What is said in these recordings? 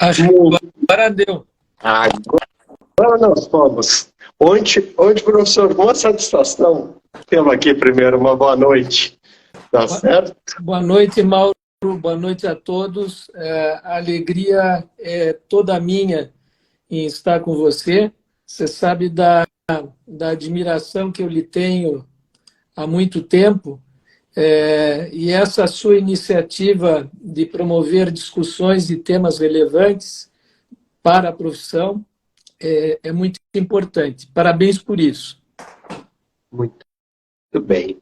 Acho que Muito. agora deu. Agora nós vamos. Hoje, professor, uma satisfação tê-lo aqui primeiro. Uma boa noite. Tá certo? Boa noite, Mauro. Boa noite a todos. A alegria é toda minha em estar com você. Você sabe da admiração que eu lhe tenho há muito tempo. E essa sua iniciativa de promover discussões de temas relevantes para a profissão é muito importante. Parabéns por isso. Muito bem.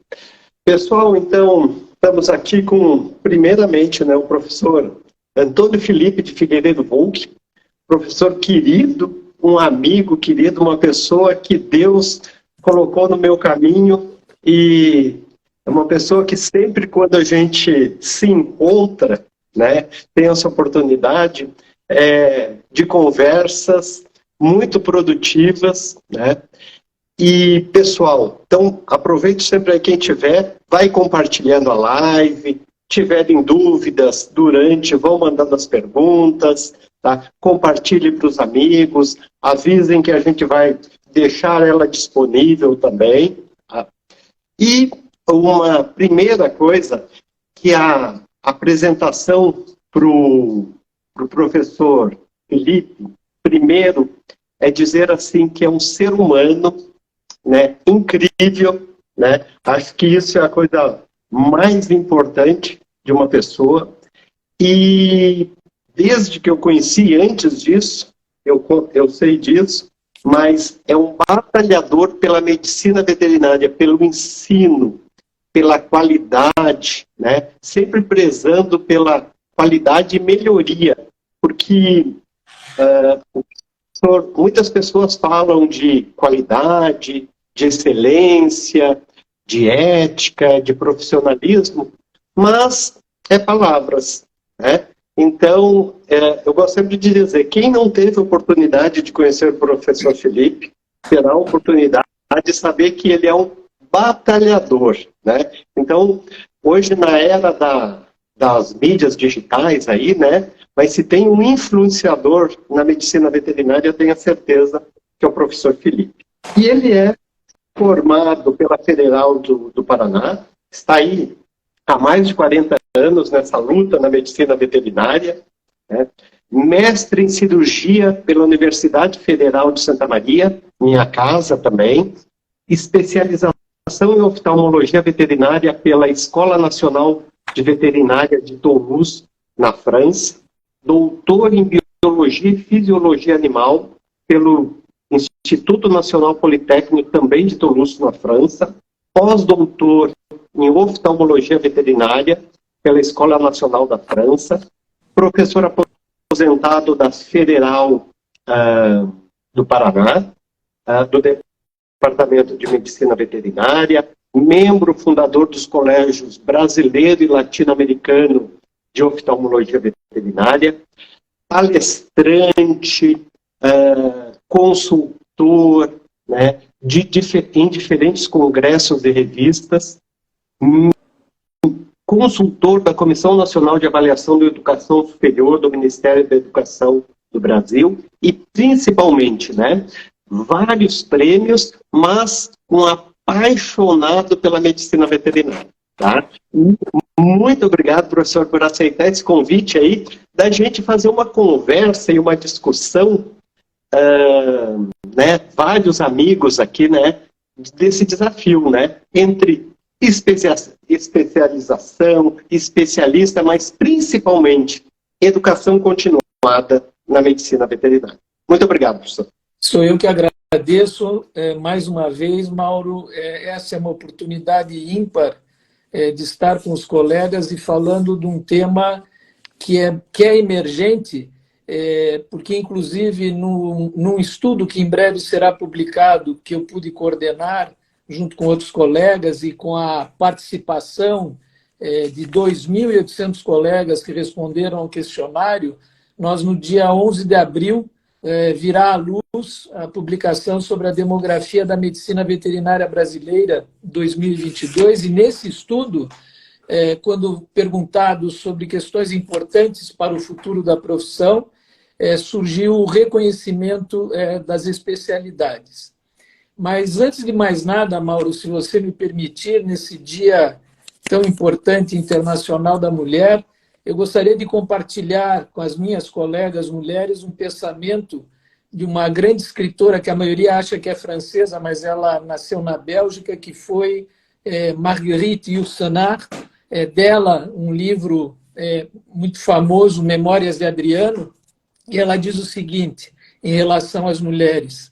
Pessoal, então, estamos aqui com, primeiramente, o professor Antônio Felipe de Figueiredo Volk, professor querido, um amigo querido, uma pessoa que Deus colocou no meu caminho e é uma pessoa que sempre quando a gente se encontra, tem essa oportunidade de conversas muito produtivas, E, pessoal, então, aproveite sempre aí quem tiver, vai compartilhando a live, tiverem dúvidas durante, vão mandando as perguntas, tá? Compartilhe para os amigos, avisem que a gente vai deixar ela disponível também. Tá? E uma primeira coisa, que a apresentação para o professor Felipe, primeiro, é dizer assim que é um ser humano, incrível, Acho que isso é a coisa mais importante de uma pessoa. E desde que eu conheci, antes disso, eu sei disso, mas é um batalhador pela medicina veterinária, pelo ensino, pela qualidade, sempre prezando pela qualidade e melhoria, porque muitas pessoas falam de qualidade, de excelência, de ética, de profissionalismo, mas é palavras, Então, eu gosto sempre de dizer, quem não teve oportunidade de conhecer o professor Felipe, terá a oportunidade de saber que ele é um batalhador, Então, hoje na era das mídias digitais aí, mas se tem um influenciador na medicina veterinária, eu tenho a certeza que é o professor Felipe. E ele é formado pela Federal do Paraná, está aí há mais de 40 anos nessa luta na medicina veterinária, mestre em cirurgia pela Universidade Federal de Santa Maria, minha casa também, especialização em oftalmologia veterinária pela Escola Nacional de Veterinária de Toulouse, na França, doutor em Biologia e Fisiologia Animal pelo Instituto Nacional Politécnico, também de Toulouse, na França, pós-doutor em Oftalmologia Veterinária pela Escola Nacional da França, professor aposentado da Federal do Paraná, do Departamento de Medicina Veterinária, membro fundador dos colégios brasileiro e latino-americano de oftalmologia veterinária, palestrante, consultor, em diferentes congressos e revistas, consultor da Comissão Nacional de Avaliação da Educação Superior do Ministério da Educação do Brasil e, principalmente, vários prêmios, mas um apaixonado pela medicina veterinária. Tá? Muito obrigado, professor, por aceitar esse convite aí, da gente fazer uma conversa e uma discussão, vários amigos aqui, desse desafio, entre especialização, especialista, mas principalmente educação continuada na medicina veterinária. Muito obrigado, professor. Sou eu que agradeço mais uma vez, Mauro. Essa é uma oportunidade ímpar de estar com os colegas e falando de um tema que é emergente, porque, inclusive, num estudo que em breve será publicado, que eu pude coordenar junto com outros colegas e com a participação de 2.800 colegas que responderam ao questionário, nós, no dia 11 de abril, virá à luz a publicação sobre a demografia da medicina veterinária brasileira 2022, e nesse estudo, quando perguntados sobre questões importantes para o futuro da profissão, surgiu o reconhecimento das especialidades. Mas, antes de mais nada, Mauro, se você me permitir, nesse dia tão importante internacional da mulher, eu gostaria de compartilhar com as minhas colegas mulheres um pensamento de uma grande escritora que a maioria acha que é francesa, mas ela nasceu na Bélgica, que foi Marguerite Yourcenar. Dela um livro muito famoso, Memórias de Adriano, e ela diz o seguinte, em relação às mulheres: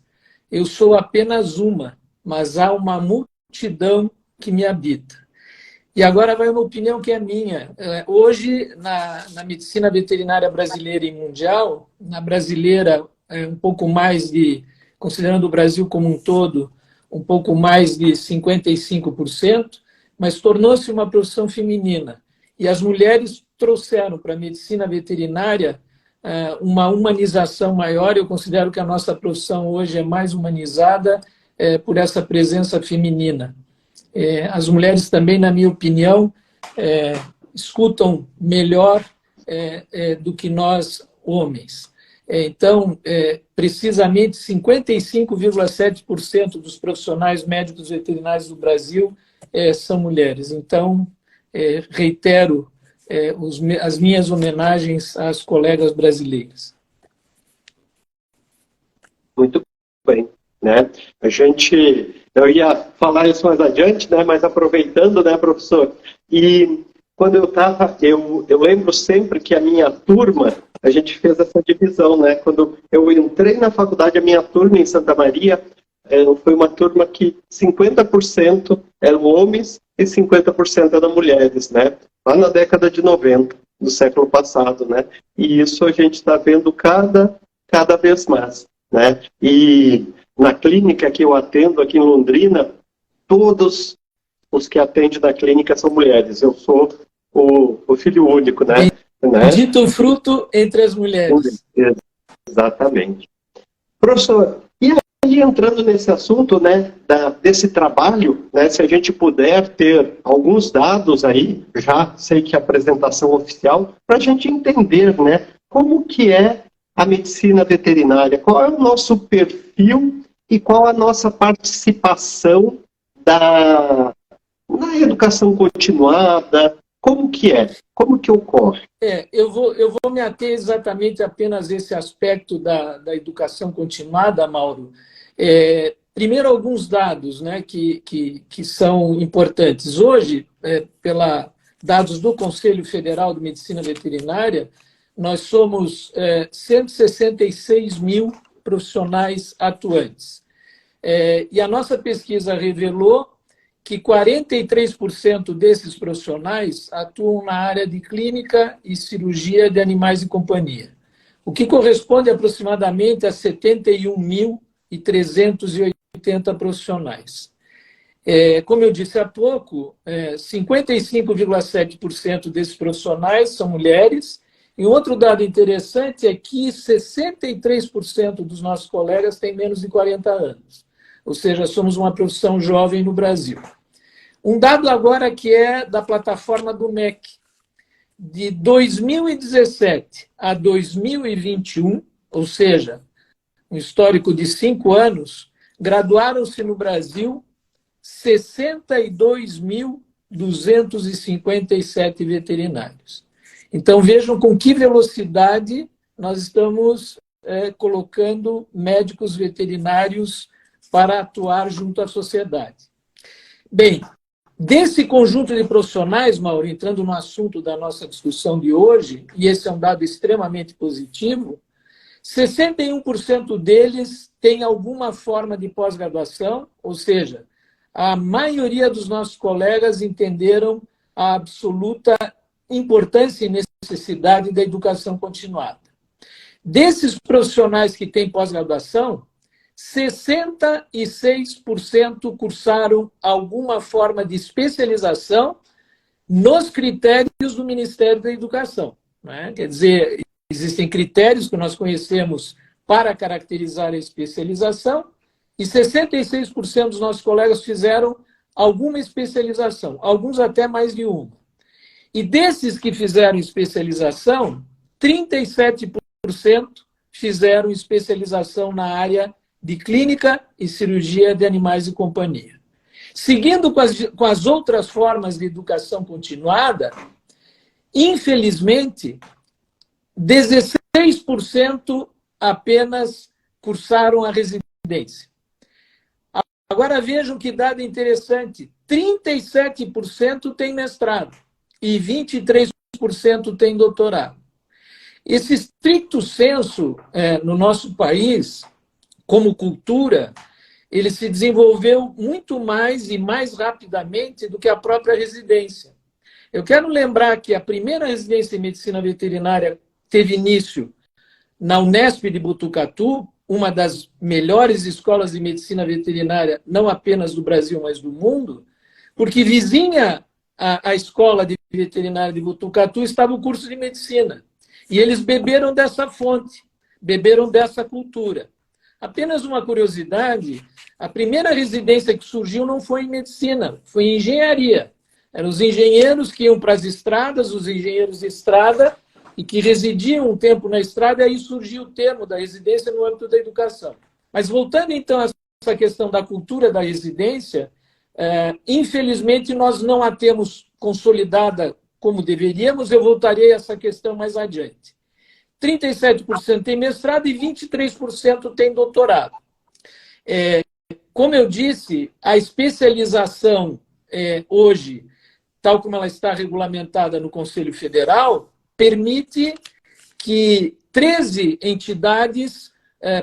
eu sou apenas uma, mas há uma multidão que me habita. E agora vai uma opinião que é minha. Hoje, na medicina veterinária brasileira e mundial, na brasileira, um pouco mais de, considerando o Brasil como um todo, um pouco mais de 55%, mas tornou-se uma profissão feminina. E as mulheres trouxeram para a medicina veterinária uma humanização maior. Eu considero que a nossa profissão hoje é mais humanizada por essa presença feminina. As mulheres também, na minha opinião, escutam melhor do que nós, homens. Então, precisamente 55,7% dos profissionais médicos veterinários do Brasil são mulheres. Então, reitero as minhas homenagens às colegas brasileiras. Muito bem, né? Eu ia falar isso mais adiante, né? Mas aproveitando, né, professor? E quando eu lembro sempre que a minha turma, a gente fez essa divisão, né? Quando eu entrei na faculdade, a minha turma em Santa Maria foi uma turma que 50% eram homens e 50% eram mulheres, né? Lá na década de 90 do século passado, né? E isso a gente está vendo cada vez mais, né? E na clínica que eu atendo aqui em Londrina, todos os que atendem na clínica são mulheres. Eu sou o filho único, né? Dito fruto entre as mulheres. Exatamente. Professor, e aí entrando nesse assunto, né, desse trabalho, né, se a gente puder ter alguns dados aí, já sei que a apresentação oficial, para a gente entender, né, como que é a medicina veterinária, qual é o nosso perfil e qual a nossa participação na educação continuada, como que é? Como que ocorre? Eu vou me ater exatamente apenas a esse aspecto da educação continuada, Mauro. Primeiro, alguns dados, né, que são importantes. Hoje, dados do Conselho Federal de Medicina Veterinária, nós somos 166 mil profissionais atuantes. E a nossa pesquisa revelou que 43% desses profissionais atuam na área de clínica e cirurgia de animais de companhia, o que corresponde aproximadamente a 71.380 profissionais. Como eu disse há pouco, 55,7% desses profissionais são mulheres, e outro dado interessante é que 63% dos nossos colegas têm menos de 40 anos, ou seja, somos uma profissão jovem no Brasil. Um dado agora que é da plataforma do MEC. De 2017 a 2021, ou seja, um histórico de 5 anos, graduaram-se no Brasil 62.257 veterinários. Então, vejam com que velocidade nós estamos colocando médicos veterinários para atuar junto à sociedade. Bem, desse conjunto de profissionais, Mauro, entrando no assunto da nossa discussão de hoje, e esse é um dado extremamente positivo, 61% deles têm alguma forma de pós-graduação, ou seja, a maioria dos nossos colegas entenderam a absoluta importância e necessidade da educação continuada. Desses profissionais que têm pós-graduação, 66% cursaram alguma forma de especialização nos critérios do Ministério da Educação, né? Quer dizer, existem critérios que nós conhecemos para caracterizar a especialização e 66% dos nossos colegas fizeram alguma especialização, alguns até mais de uma. E desses que fizeram especialização, 37% fizeram especialização na área de clínica e cirurgia de animais de companhia. Seguindo com as outras formas de educação continuada, infelizmente, 16% apenas cursaram a residência. Agora vejam que dado interessante, 37% tem mestrado e 23% tem doutorado. Esse stricto sensu no nosso país, como cultura, ele se desenvolveu muito mais e mais rapidamente do que a própria residência. Eu quero lembrar que a primeira residência em medicina veterinária teve início na Unesp de Botucatu, uma das melhores escolas de medicina veterinária, não apenas do Brasil, mas do mundo, porque vizinha à escola de veterinária de Botucatu estava o curso de medicina. E eles beberam dessa fonte, beberam dessa cultura. Apenas uma curiosidade, a primeira residência que surgiu não foi em medicina, foi em engenharia. Eram os engenheiros que iam para as estradas, os engenheiros de estrada, e que residiam um tempo na estrada, e aí surgiu o termo da residência no âmbito da educação. Mas voltando então a essa questão da cultura da residência, infelizmente nós não a temos consolidada como deveríamos, eu voltarei a essa questão mais adiante. 37% tem mestrado e 23% tem doutorado. Como eu disse, a especialização hoje, tal como ela está regulamentada no Conselho Federal, permite que 13 entidades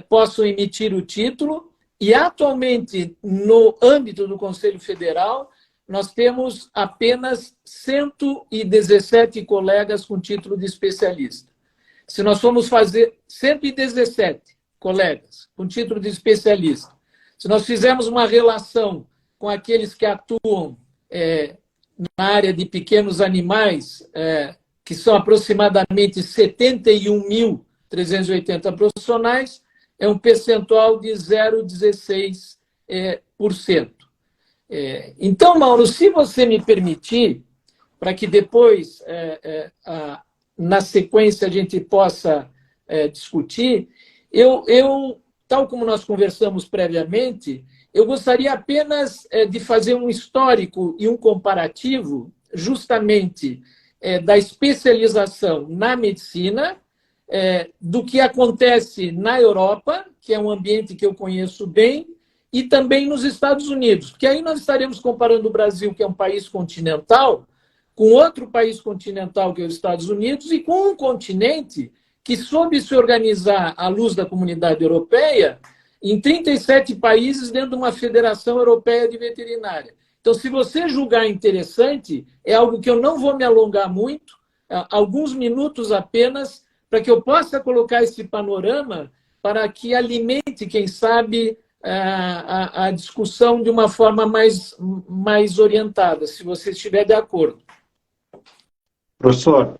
possam emitir o título e, atualmente, no âmbito do Conselho Federal, nós temos apenas 117 colegas com título de especialista. Se nós formos fazer 117 colegas com título de especialista, se nós fizermos uma relação com aqueles que atuam na área de pequenos animais, que são aproximadamente 71.380 profissionais, é um percentual de 0,16%. Então, Mauro, se você me permitir, para que depois, na sequência, a gente possa discutir, tal como nós conversamos previamente, eu gostaria apenas de fazer um histórico e um comparativo, justamente, da especialização na medicina, do que acontece na Europa, que é um ambiente que eu conheço bem, e também nos Estados Unidos, porque aí nós estaremos comparando o Brasil, que é um país continental, com outro país continental, que é os Estados Unidos, e com um continente que soube se organizar à luz da comunidade europeia em 37 países dentro de uma Federação Europeia de Veterinária. Então, se você julgar interessante, é algo que eu não vou me alongar muito, alguns minutos apenas, para que eu possa colocar esse panorama para que alimente, quem sabe, a discussão de uma forma mais orientada, se você estiver de acordo. Professor,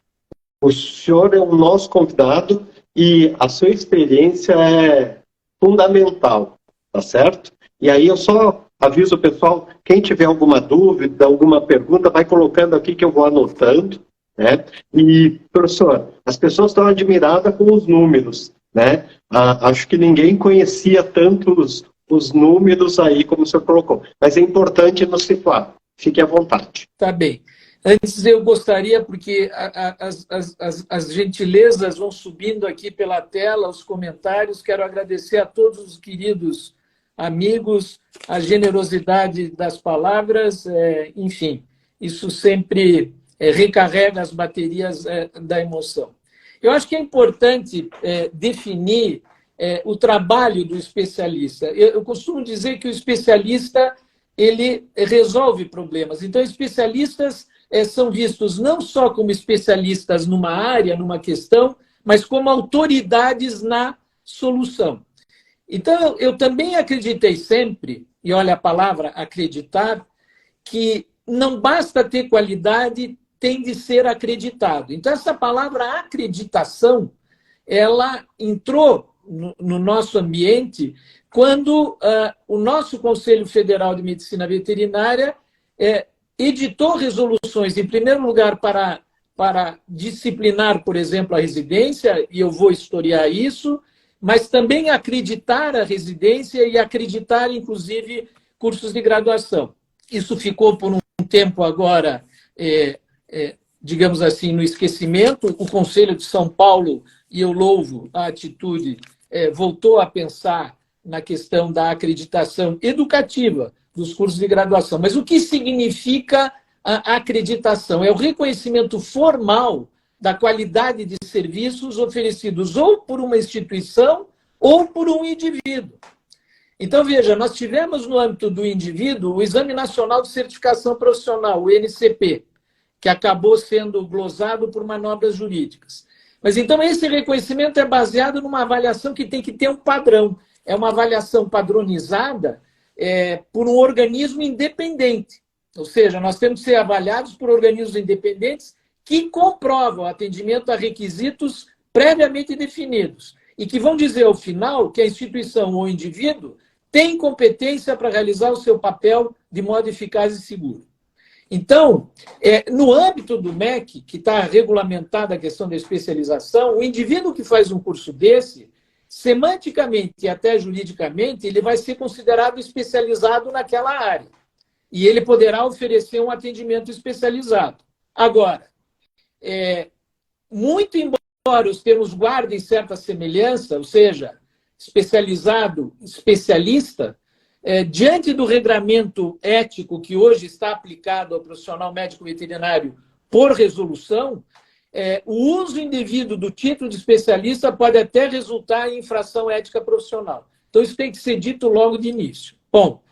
o senhor é o nosso convidado e a sua experiência é fundamental, tá certo? E aí eu só aviso o pessoal, quem tiver alguma dúvida, alguma pergunta, vai colocando aqui que eu vou anotando, né? E, professor, as pessoas estão admiradas com os números, né? Acho que ninguém conhecia tanto os números aí como o senhor colocou. Mas é importante nos situar. Fique à vontade. Tá bem. Antes eu gostaria, porque as gentilezas vão subindo aqui pela tela, os comentários, quero agradecer a todos os queridos amigos, a generosidade das palavras, enfim, isso sempre recarrega as baterias da emoção. Eu acho que é importante definir o trabalho do especialista. Eu costumo dizer que o especialista ele resolve problemas. Então, especialistas são vistos não só como especialistas numa área, numa questão, mas como autoridades na solução. Então, eu também acreditei sempre, e olha a palavra acreditar, que não basta ter qualidade, tem de ser acreditado. Então, essa palavra acreditação, ela entrou no nosso ambiente quando o nosso Conselho Federal de Medicina Veterinária editou resoluções, em primeiro lugar, para disciplinar, por exemplo, a residência, e eu vou historiar isso, mas também acreditar a residência e acreditar, inclusive, cursos de graduação. Isso ficou por um tempo agora, digamos assim, no esquecimento. O Conselho de São Paulo, e eu louvo a atitude, voltou a pensar na questão da acreditação educativa dos cursos de graduação. Mas o que significa a acreditação? É o reconhecimento formal da qualidade de serviços oferecidos ou por uma instituição ou por um indivíduo. Então, veja, nós tivemos no âmbito do indivíduo o Exame Nacional de Certificação Profissional, o NCP, que acabou sendo glosado por manobras jurídicas. Mas, então, esse reconhecimento é baseado numa avaliação que tem que ter um padrão. É uma avaliação padronizada por um organismo independente. Ou seja, nós temos que ser avaliados por organismos independentes que comprovam o atendimento a requisitos previamente definidos e que vão dizer, ao final, que a instituição ou o indivíduo tem competência para realizar o seu papel de modo eficaz e seguro. Então, no âmbito do MEC, que está regulamentada a questão da especialização, o indivíduo que faz um curso desse, semanticamente e até juridicamente, ele vai ser considerado especializado naquela área. E ele poderá oferecer um atendimento especializado. Agora, muito embora os termos guardem certa semelhança, ou seja, especializado, especialista, diante do regramento ético que hoje está aplicado ao profissional médico veterinário por resolução, o uso indevido do título de especialista pode até resultar em infração ética profissional. Então, isso tem que ser dito logo de início. Bom,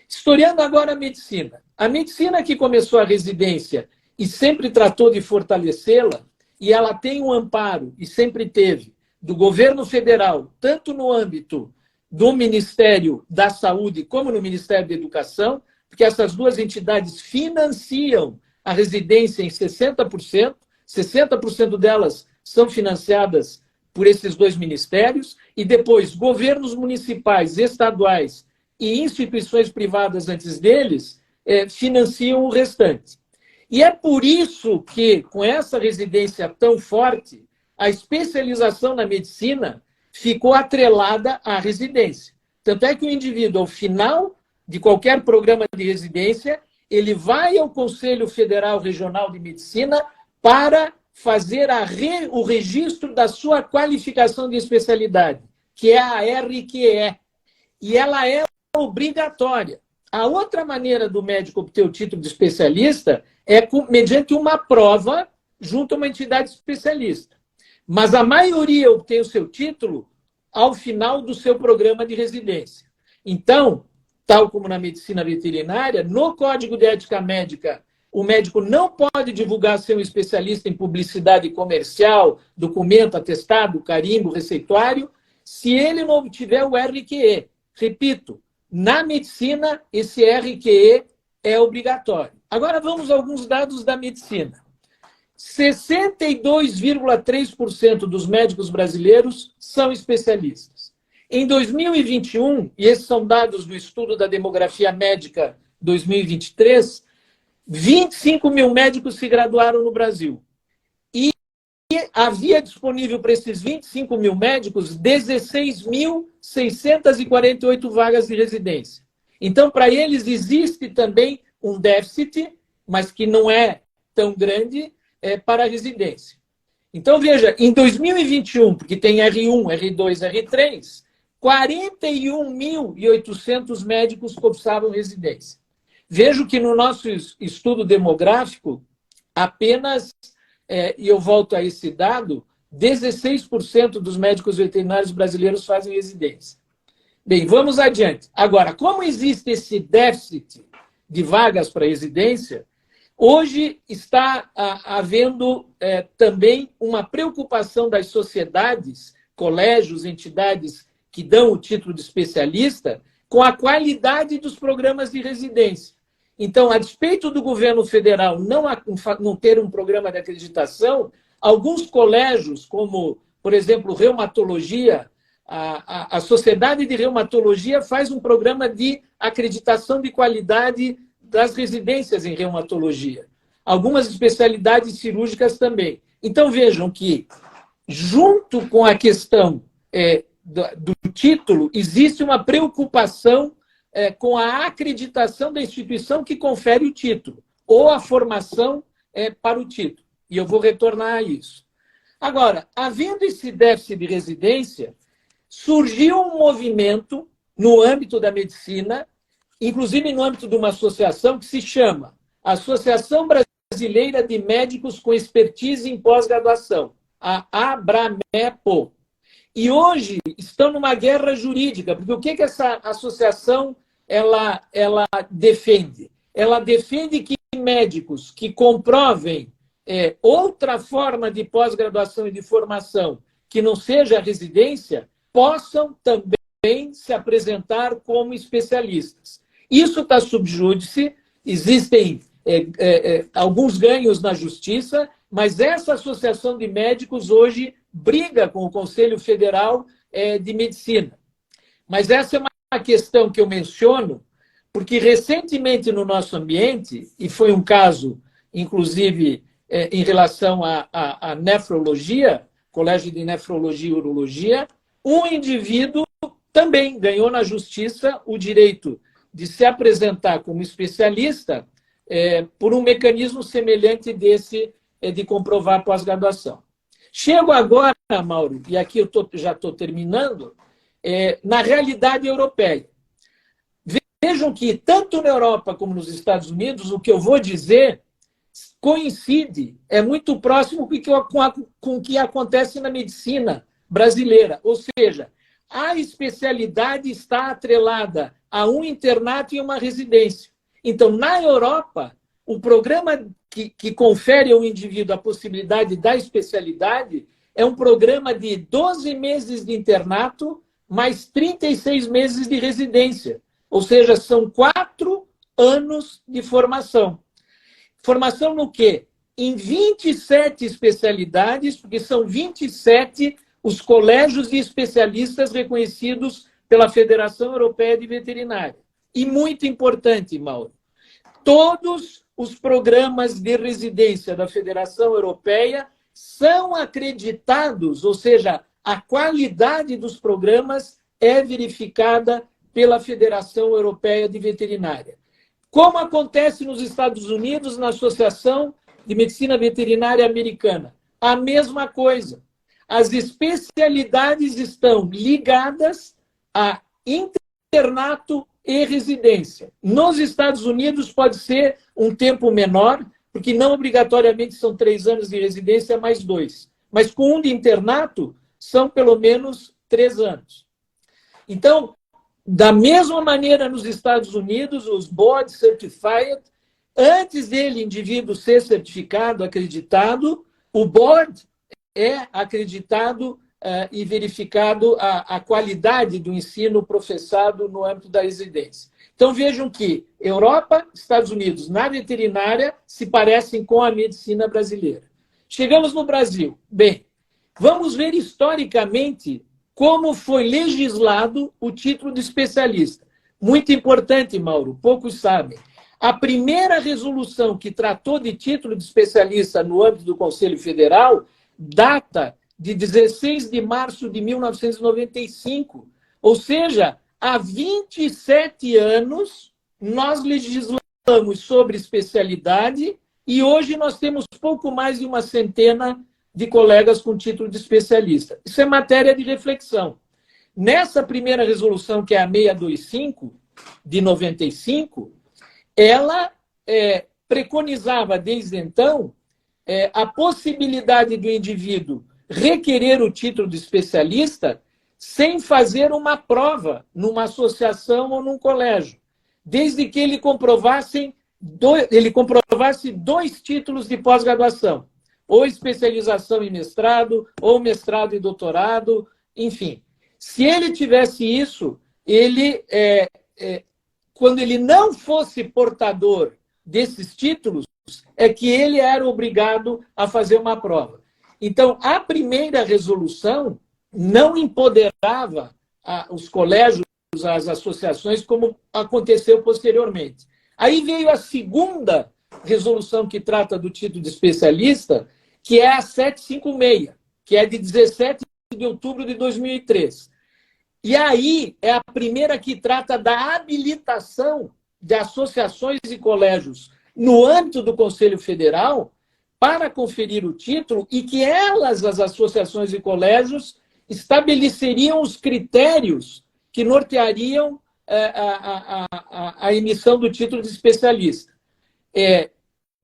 historiando agora a medicina. A medicina que começou a residência e sempre tratou de fortalecê-la, e ela tem um amparo, e sempre teve, do governo federal, tanto no âmbito do Ministério da Saúde como no Ministério da Educação, porque essas duas entidades financiam a residência em 60%, 60% delas são financiadas por esses dois ministérios, e depois governos municipais, estaduais e instituições privadas antes deles financiam o restante. E é por isso que, com essa residência tão forte, a especialização na medicina ficou atrelada à residência. Tanto é que o indivíduo, ao final de qualquer programa de residência, ele vai ao Conselho Federal Regional de Medicina para fazer o registro da sua qualificação de especialidade, que é a RQE. E ela é obrigatória. A outra maneira do médico obter o título de especialista é mediante uma prova junto a uma entidade especialista. Mas a maioria obtém o seu título ao final do seu programa de residência. Então, tal como na medicina veterinária, no Código de Ética Médica, o médico não pode divulgar ser um especialista em publicidade comercial, documento, atestado, carimbo, receituário, se ele não obtiver o RQE. Repito, na medicina, esse RQE é obrigatório. Agora vamos a alguns dados da medicina. 62,3% dos médicos brasileiros são especialistas. Em 2021, e esses são dados do Estudo da Demografia Médica 2023, 25 mil médicos se graduaram no Brasil. E havia disponível para esses 25 mil médicos 16.648 vagas de residência. Então, para eles, existe também um déficit, mas que não é tão grande, para a residência. Então, veja, em 2021, porque tem R1, R2, R3, 41.800 médicos cursavam residência. Vejo que no nosso estudo demográfico, apenas, e eu volto a esse dado, 16% dos médicos veterinários brasileiros fazem residência. Bem, vamos adiante. Agora, como existe esse déficit de vagas para residência, hoje está havendo também uma preocupação das sociedades, colégios, entidades que dão o título de especialista, com a qualidade dos programas de residência. Então, a despeito do governo federal não ter um programa de acreditação, alguns colégios, como, por exemplo, reumatologia, a Sociedade de Reumatologia faz um programa de acreditação de qualidade das residências em reumatologia. Algumas especialidades cirúrgicas também. Então, vejam que, junto com a questão do título, existe uma preocupação com a acreditação da instituição que confere o título, ou a formação para o título. E eu vou retornar a isso. Agora, havendo esse déficit de residência, surgiu um movimento no âmbito da medicina, inclusive no âmbito de uma associação que se chama Associação Brasileira de Médicos com Expertise em Pós-Graduação, a ABRAMEPO. E hoje estão numa guerra jurídica, porque o que essa associação ela defende? Ela defende que médicos que comprovem outra forma de pós-graduação e de formação que não seja a residência, possam também se apresentar como especialistas. Isso está sob júdice, existem alguns ganhos na justiça, mas essa associação de médicos hoje briga com o Conselho Federal de Medicina. Mas essa é uma questão que eu menciono, porque recentemente no nosso ambiente, e foi um caso, inclusive, em relação à nefrologia, Colégio de Nefrologia e Urologia, um indivíduo também ganhou na justiça o direito de se apresentar como especialista por um mecanismo semelhante desse de comprovar pós-graduação. Chego agora, Mauro, e aqui eu já estou terminando, na realidade europeia. Vejam que, tanto na Europa como nos Estados Unidos, o que eu vou dizer coincide, é muito próximo com o que acontece na medicina brasileira. Ou seja, a especialidade está atrelada a um internato e uma residência. Então, na Europa, o programa que confere ao indivíduo a possibilidade da especialidade é um programa de 12 meses de internato mais 36 meses de residência. Ou seja, são 4 anos de formação. Formação no quê? Em 27 especialidades, porque são 27 os colégios de especialistas reconhecidos pela Federação Europeia de Veterinária. E muito importante, Mauro, todos os programas de residência da Federação Europeia são acreditados, ou seja, a qualidade dos programas é verificada pela Federação Europeia de Veterinária. Como acontece nos Estados Unidos, na Associação de Medicina Veterinária Americana, a mesma coisa. As especialidades estão ligadas a internato e residência. Nos Estados Unidos pode ser um tempo menor, porque não obrigatoriamente são 3 anos de residência mais 2. Mas com um de internato, são pelo menos 3 anos. Então, da mesma maneira nos Estados Unidos, os board certified, antes dele, indivíduo, ser certificado, acreditado, o board é acreditado e verificado a qualidade do ensino professado no âmbito da residência. Então, vejam que Europa, Estados Unidos, na veterinária, se parecem com a medicina brasileira. Chegamos no Brasil. Bem, vamos ver historicamente como foi legislado o título de especialista. Muito importante, Mauro, poucos sabem. A primeira resolução que tratou de título de especialista no âmbito do Conselho Federal data de 16 de março de 1995. Ou seja, há 27 anos nós legislamos sobre especialidade e hoje nós temos pouco mais de uma centena de colegas com título de especialista. Isso é matéria de reflexão. Nessa primeira resolução, que é a 625, de 95, ela preconizava, desde então, a possibilidade do indivíduo requerer o título de especialista sem fazer uma prova numa associação ou num colégio, desde que ele comprovasse 2 títulos de pós-graduação, ou especialização em mestrado, ou mestrado e doutorado, enfim. Se ele tivesse isso, ele, quando ele não fosse portador desses títulos, é que ele era obrigado a fazer uma prova. Então, a primeira resolução não empoderava os colégios, as associações, como aconteceu posteriormente. Aí veio a segunda resolução que trata do título de especialista, que é a 756, que é de 17 de outubro de 2003. E aí é a primeira que trata da habilitação de associações e colégios no âmbito do Conselho Federal para conferir o título e que elas, as associações e colégios, estabeleceriam os critérios que norteariam a emissão do título de especialista.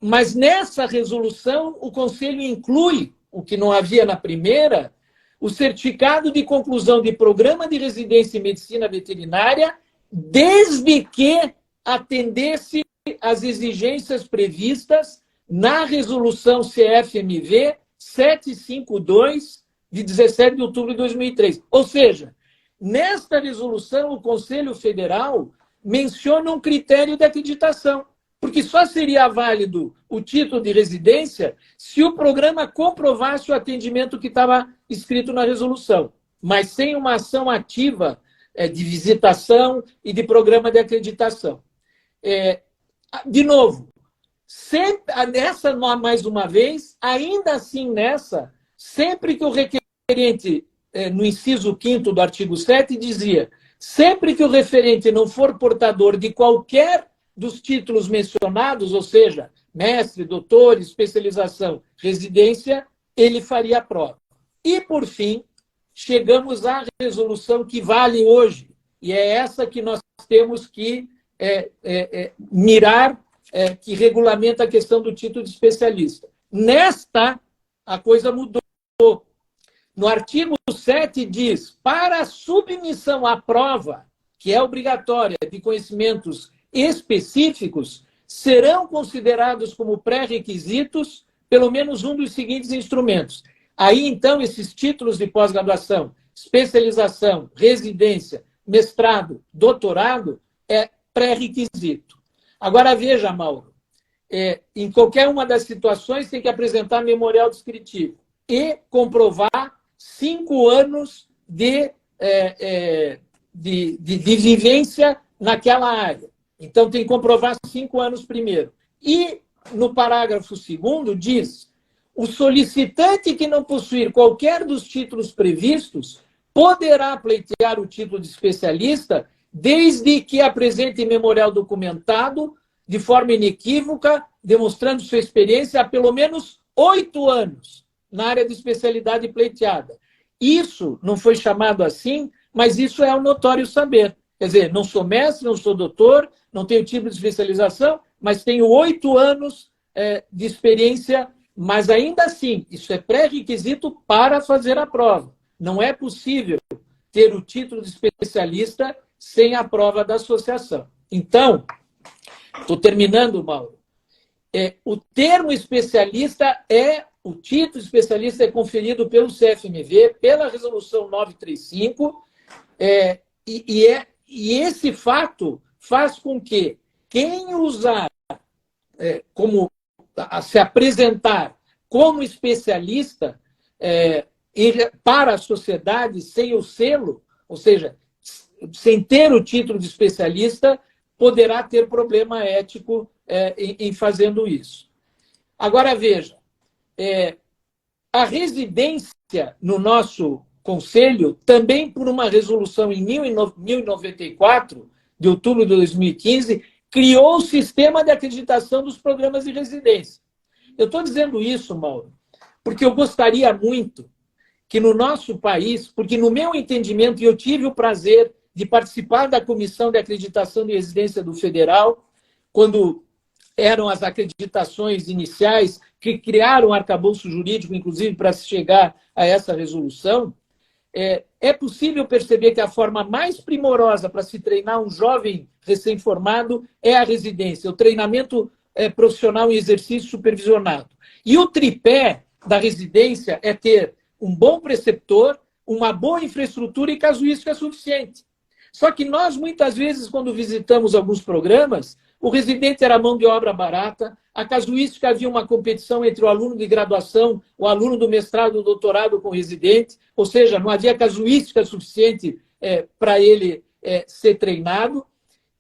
Mas nessa resolução, o Conselho inclui, o que não havia na primeira, o certificado de conclusão de programa de residência em medicina veterinária, desde que atendesse às exigências previstas na resolução CFMV 752, de 17 de outubro de 2003. Ou seja, nesta resolução, o Conselho Federal menciona um critério de acreditação, porque só seria válido o título de residência se o programa comprovasse o atendimento que estava escrito na resolução, mas sem uma ação ativa de visitação e de programa de acreditação. De novo, sempre, nessa, mais uma vez, ainda assim nessa, sempre que o requerente, no inciso 5º do artigo 7, dizia: sempre que o referente não for portador de qualquer dos títulos mencionados, ou seja, mestre, doutor, especialização, residência, ele faria a prova. E, por fim, chegamos à resolução que vale hoje, e é essa que nós temos que mirar, que regulamenta a questão do título de especialista. Nesta, a coisa mudou. No artigo 7 diz: para a submissão à prova, que é obrigatória, de conhecimentos específicos, serão considerados como pré-requisitos pelo menos um dos seguintes instrumentos. Aí, então, esses títulos de pós-graduação, especialização, residência, mestrado, doutorado, é pré-requisito. Agora, veja, Mauro, em qualquer uma das situações tem que apresentar memorial descritivo e comprovar 5 anos de vivência naquela área. Então, tem que comprovar 5 anos primeiro. E, no parágrafo 2º, diz: o solicitante que não possuir qualquer dos títulos previstos poderá pleitear o título de especialista desde que apresente memorial documentado de forma inequívoca, demonstrando sua experiência há pelo menos 8 anos na área de especialidade pleiteada. Isso não foi chamado assim, mas isso é um notório saber. Quer dizer, não sou mestre, não sou doutor, não tenho título de especialização, mas tenho 8 anos de experiência, mas ainda assim, isso é pré-requisito para fazer a prova. Não é possível ter o título de especialista sem a prova da associação. Então, estou terminando, Mauro. O termo especialista o título de especialista é conferido pelo CFMV, pela resolução 935, e esse fato faz com que quem usar se apresentar como especialista para a sociedade sem o selo, ou seja, sem ter o título de especialista, poderá ter problema ético em fazendo isso. Agora, veja, a residência no nosso Conselho, também por uma resolução em 1094, de outubro de 2015, criou o sistema de acreditação dos programas de residência. Eu estou dizendo isso, Mauro, porque eu gostaria muito que no nosso país, porque no meu entendimento, e eu tive o prazer de participar da Comissão de Acreditação de Residência do Federal, quando eram as acreditações iniciais que criaram um arcabouço jurídico, inclusive, para se chegar a essa resolução, é possível perceber que a forma mais primorosa para se treinar um jovem recém-formado é a residência, o treinamento profissional em exercício supervisionado. E o tripé da residência é ter um bom preceptor, uma boa infraestrutura e casuística suficiente. Só que nós, muitas vezes, quando visitamos alguns programas, o residente era mão de obra barata, a casuística havia uma competição entre o aluno de graduação, o aluno do mestrado, do doutorado com o residente, ou seja, não havia casuística suficiente para ele ser treinado.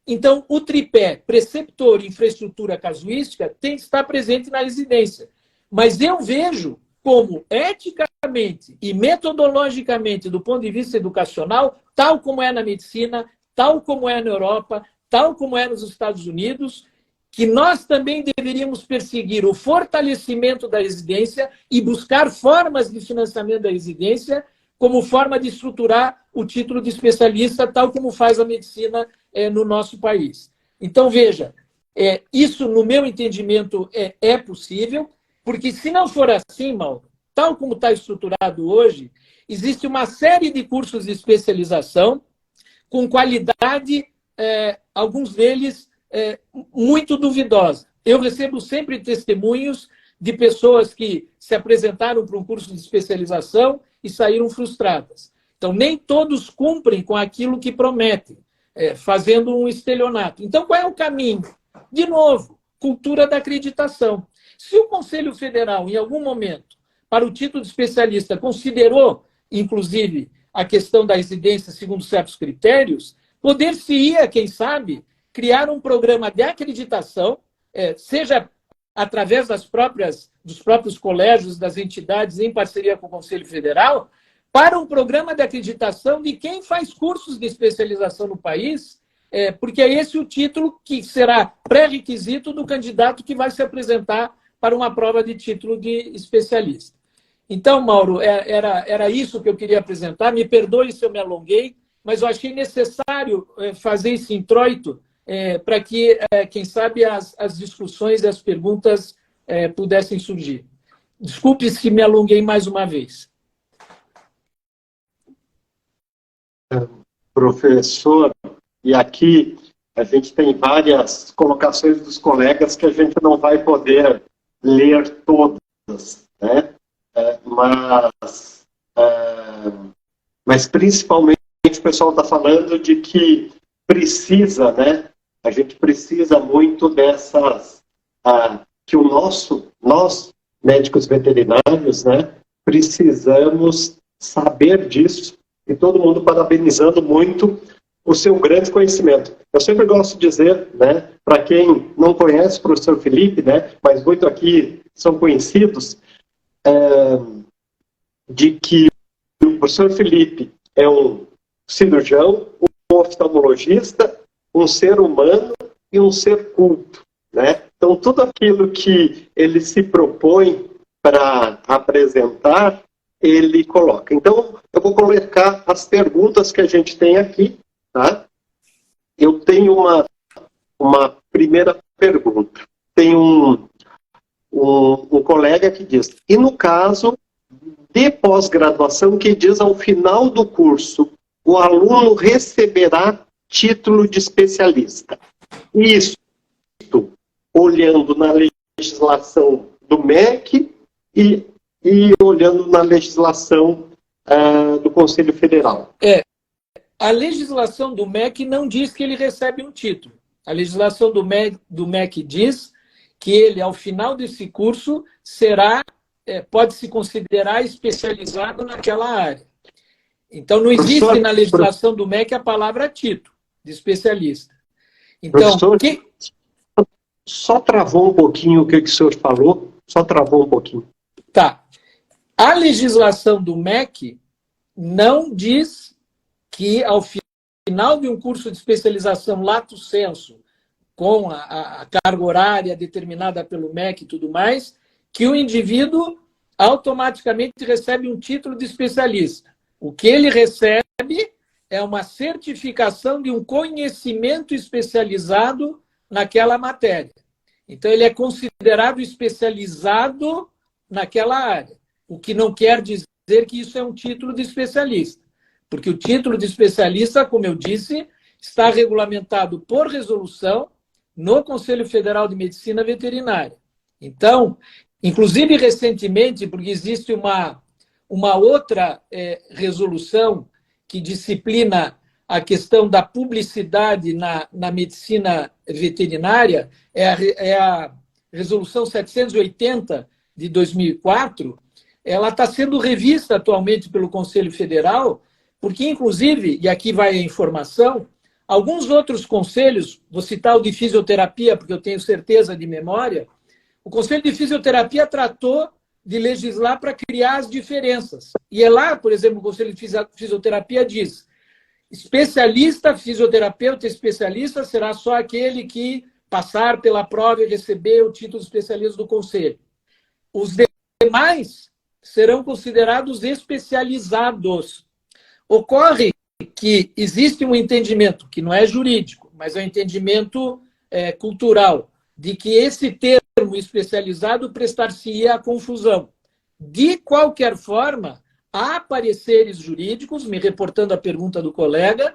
Então, o tripé, preceptor, infraestrutura, casuística, tem que estar presente na residência. Mas eu vejo como, eticamente e metodologicamente, do ponto de vista educacional, tal como é na medicina, tal como é na Europa, tal como é nos Estados Unidos, que nós também deveríamos perseguir o fortalecimento da residência e buscar formas de financiamento da residência como forma de estruturar o título de especialista, tal como faz a medicina no nosso país. Então, veja, isso, no meu entendimento, é possível, porque se não for assim, Mauro, tal como está estruturado hoje, existe uma série de cursos de especialização com qualidade, alguns deles muito duvidosa. Eu recebo sempre testemunhos de pessoas que se apresentaram para um curso de especialização e saíram frustradas. Então, nem todos cumprem com aquilo que prometem, fazendo um estelionato. Então, qual é o caminho? De novo, cultura da acreditação. Se o Conselho Federal, em algum momento, para o título de especialista, considerou, inclusive, a questão da residência segundo certos critérios, poder-se-ia, quem sabe, criar um programa de acreditação, seja através dos próprios colégios, das entidades, em parceria com o Conselho Federal, para um programa de acreditação de quem faz cursos de especialização no país, porque é esse o título que será pré-requisito do candidato que vai se apresentar para uma prova de título de especialista. Então, Mauro, era isso que eu queria apresentar. Me perdoe se eu me alonguei, mas eu achei necessário fazer esse introito para que, quem sabe, as discussões e as perguntas pudessem surgir. Desculpe se me alonguei mais uma vez. Professor, e aqui a gente tem várias colocações dos colegas que a gente não vai poder ler todas, né? Mas principalmente o pessoal está falando de que precisa, né? A gente precisa muito dessas, que nós, médicos veterinários, né, precisamos saber disso, e todo mundo parabenizando muito o seu grande conhecimento. Eu sempre gosto de dizer, né, para quem não conhece o professor Felipe, né, mas muito aqui são conhecidos, de que o professor Felipe é um cirurgião, um oftalmologista, um ser humano e um ser culto, né? Então, tudo aquilo que ele se propõe para apresentar, ele coloca. Então, eu vou colocar as perguntas que a gente tem aqui, tá? Eu tenho uma primeira pergunta. Tem um colega que diz, e no caso de pós-graduação, que diz ao final do curso, o aluno receberá título de especialista. Isso, olhando na legislação do MEC e olhando na legislação do Conselho Federal. A legislação do MEC não diz que ele recebe um título. A legislação do MEC diz que ele, ao final desse curso, pode se considerar especializado naquela área. Então, não existe na legislação do MEC a palavra título de especialista. Então, só travou um pouquinho o que o senhor falou, só travou um pouquinho. Tá. A legislação do MEC não diz que, ao final de um curso de especialização lato sensu, com a carga horária determinada pelo MEC e tudo mais, que o indivíduo automaticamente recebe um título de especialista. O que ele recebe é uma certificação de um conhecimento especializado naquela matéria. Então, ele é considerado especializado naquela área, o que não quer dizer que isso é um título de especialista, porque o título de especialista, como eu disse, está regulamentado por resolução no Conselho Federal de Medicina Veterinária. Então, inclusive recentemente, porque existe uma outra resolução que disciplina a questão da publicidade na medicina veterinária, é a resolução 780 de 2004, ela está sendo revista atualmente pelo Conselho Federal, porque, inclusive, e aqui vai a informação, alguns outros conselhos, vou citar o de fisioterapia, porque eu tenho certeza de memória, o Conselho de Fisioterapia tratou de legislar para criar as diferenças. E é lá, por exemplo, o Conselho de Fisioterapia diz, especialista, fisioterapeuta especialista, será só aquele que passar pela prova e receber o título de especialista do Conselho. Os demais serão considerados especializados. Ocorre que existe um entendimento, que não é jurídico, mas é um entendimento cultural, de que esse termo especializado prestar-se-ia à confusão. De qualquer forma, há pareceres jurídicos, me reportando à pergunta do colega,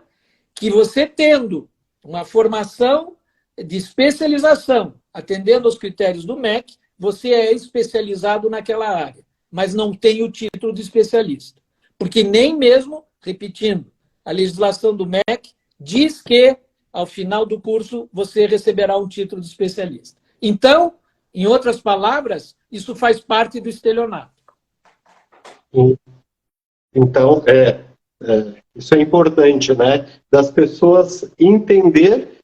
que você tendo uma formação de especialização, atendendo aos critérios do MEC, você é especializado naquela área, mas não tem o título de especialista. Porque nem mesmo, repetindo, a legislação do MEC diz que, ao final do curso, você receberá um título de especialista. Então, em outras palavras, isso faz parte do estelionato. Então, isso é importante, né? Das pessoas entender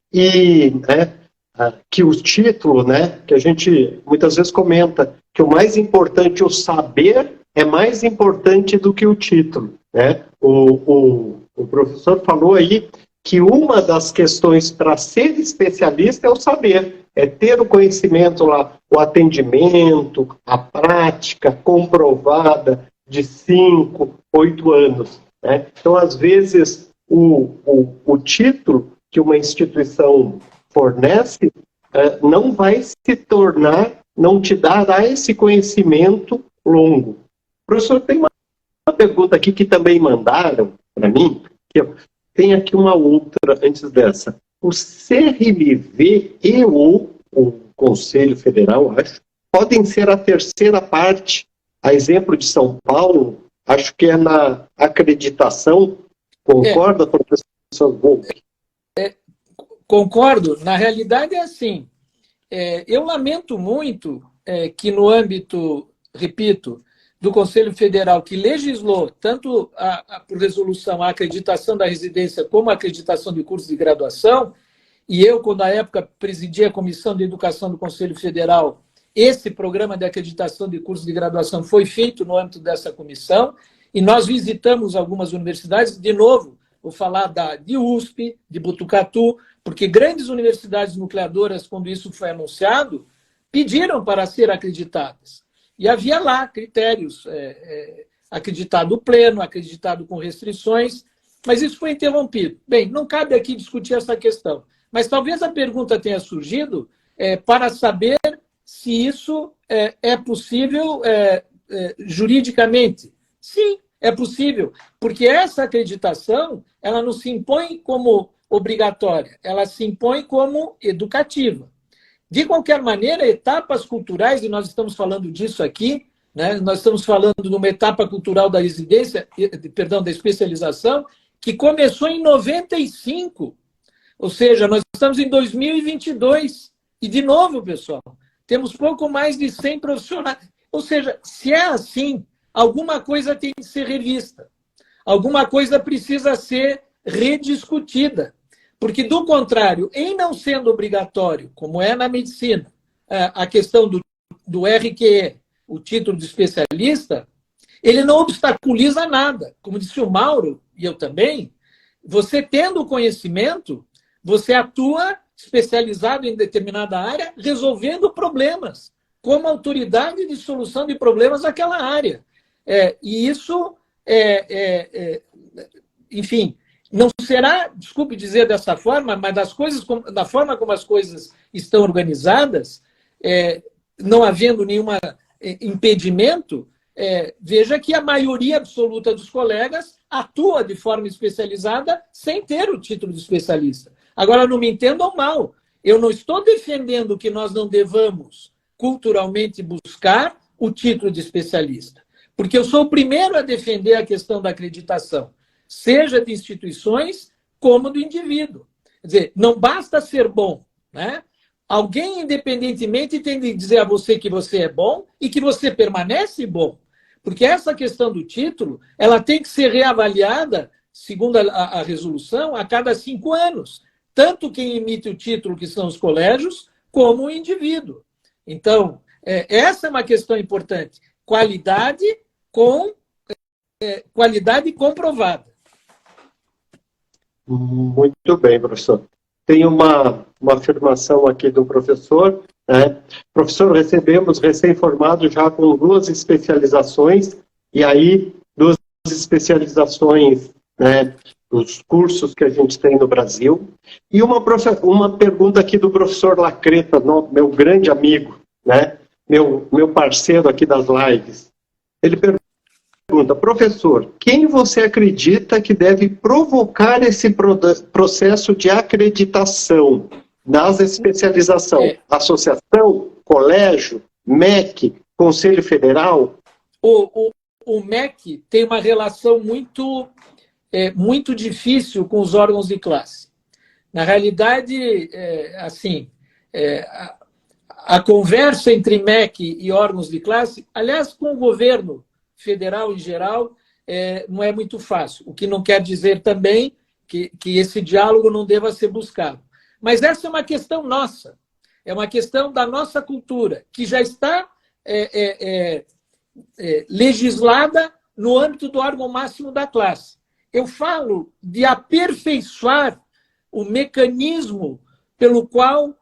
que o título, né? Que a gente muitas vezes comenta que o mais importante, o saber, é mais importante do que o título, né? O professor falou aí que uma das questões para ser especialista é o saber, é ter o conhecimento lá, o atendimento, a prática comprovada de 5, 8 anos. Né? Então, às vezes, o título que uma instituição fornece não vai se tornar, não te dará esse conhecimento longo. Professor, tem uma pergunta aqui que também mandaram para mim, tem aqui uma outra antes dessa. O CRMV e o Conselho Federal, acho, podem ser a terceira parte, a exemplo de São Paulo, acho que é na acreditação. Concorda, professor Volk? Concordo. Na realidade é assim. Eu lamento muito que no âmbito, repito, do Conselho Federal, que legislou tanto por resolução a acreditação da residência como a acreditação de cursos de graduação, e eu, quando à época presidia a Comissão de Educação do Conselho Federal, esse programa de acreditação de cursos de graduação foi feito no âmbito dessa comissão, e nós visitamos algumas universidades, de novo, vou falar de USP, de Botucatu, porque grandes universidades nucleadoras, quando isso foi anunciado, pediram para ser acreditadas. E havia lá critérios, acreditado pleno, acreditado com restrições, mas isso foi interrompido. Bem, não cabe aqui discutir essa questão, mas talvez a pergunta tenha surgido para saber se isso é possível juridicamente. Sim, é possível, porque essa acreditação ela não se impõe como obrigatória, ela se impõe como educativa. De qualquer maneira, etapas culturais, e nós estamos falando disso aqui, né? Nós estamos falando de uma etapa cultural da residência, da especialização, que começou em 95. Ou seja, nós estamos em 2022. E, de novo, pessoal, temos pouco mais de 100 profissionais. Ou seja, se é assim, alguma coisa tem que ser revista. Alguma coisa precisa ser rediscutida. Porque, do contrário, em não sendo obrigatório, como é na medicina, a questão do RQE, o título de especialista, ele não obstaculiza nada. Como disse o Mauro, e eu também, você tendo o conhecimento, você atua especializado em determinada área, resolvendo problemas, como autoridade de solução de problemas naquela área. E isso, enfim, não será, desculpe dizer dessa forma, mas da forma como as coisas estão organizadas, não havendo nenhum impedimento, veja que a maioria absoluta dos colegas atua de forma especializada sem ter o título de especialista. Agora, não me entendam mal, eu não estou defendendo que nós não devamos culturalmente buscar o título de especialista, porque eu sou o primeiro a defender a questão da acreditação, seja de instituições como do indivíduo. Quer dizer, não basta ser bom, né? Alguém, independentemente, tem de dizer a você que você é bom e que você permanece bom. Porque essa questão do título, ela tem que ser reavaliada, segundo a resolução, a cada 5 anos. Tanto quem emite o título, que são os colégios, como o indivíduo. Então, essa é uma questão importante. Qualidade comprovada. Muito bem, professor. Tem uma afirmação aqui do professor, né? Professor, recebemos recém-formado já com 2 especializações, e aí 2 especializações, né, dos cursos que a gente tem no Brasil. E uma pergunta aqui do professor Lacreta, meu grande amigo, né, meu parceiro aqui das lives. Ele pergunta, professor, quem você acredita que deve provocar esse processo de acreditação das especializações? Associação, colégio, MEC, Conselho Federal? O MEC tem uma relação muito difícil com os órgãos de classe. Na realidade, a conversa entre MEC e órgãos de classe, aliás, com o governo federal em geral, não é muito fácil. O que não quer dizer também que esse diálogo não deva ser buscado. Mas essa é uma questão nossa, é uma questão da nossa cultura, que já está legislada no âmbito do órgão máximo da classe. Eu falo de aperfeiçoar o mecanismo pelo qual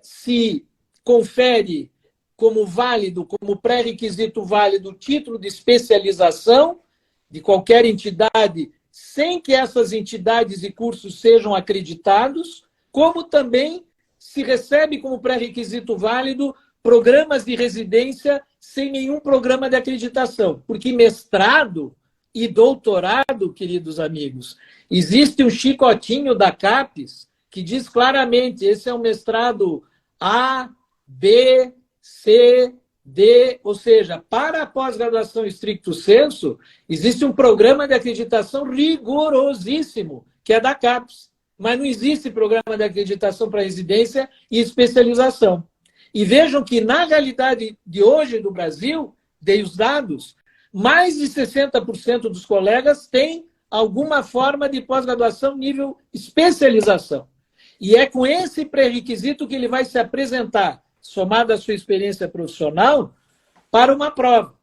se confere como válido, como pré-requisito válido, o título de especialização de qualquer entidade, sem que essas entidades e cursos sejam acreditados, como também se recebe como pré-requisito válido programas de residência sem nenhum programa de acreditação. Porque mestrado e doutorado, queridos amigos, existe um chicotinho da CAPES que diz claramente, esse é um mestrado A, B, C, D, ou seja, para a pós-graduação stricto sensu, existe um programa de acreditação rigorosíssimo, que é da CAPES, mas não existe programa de acreditação para residência e especialização. E vejam que, na realidade de hoje do Brasil, dei os dados, mais de 60% dos colegas têm alguma forma de pós-graduação nível especialização. E é com esse pré-requisito que ele vai se apresentar, somado à sua experiência profissional, para uma prova.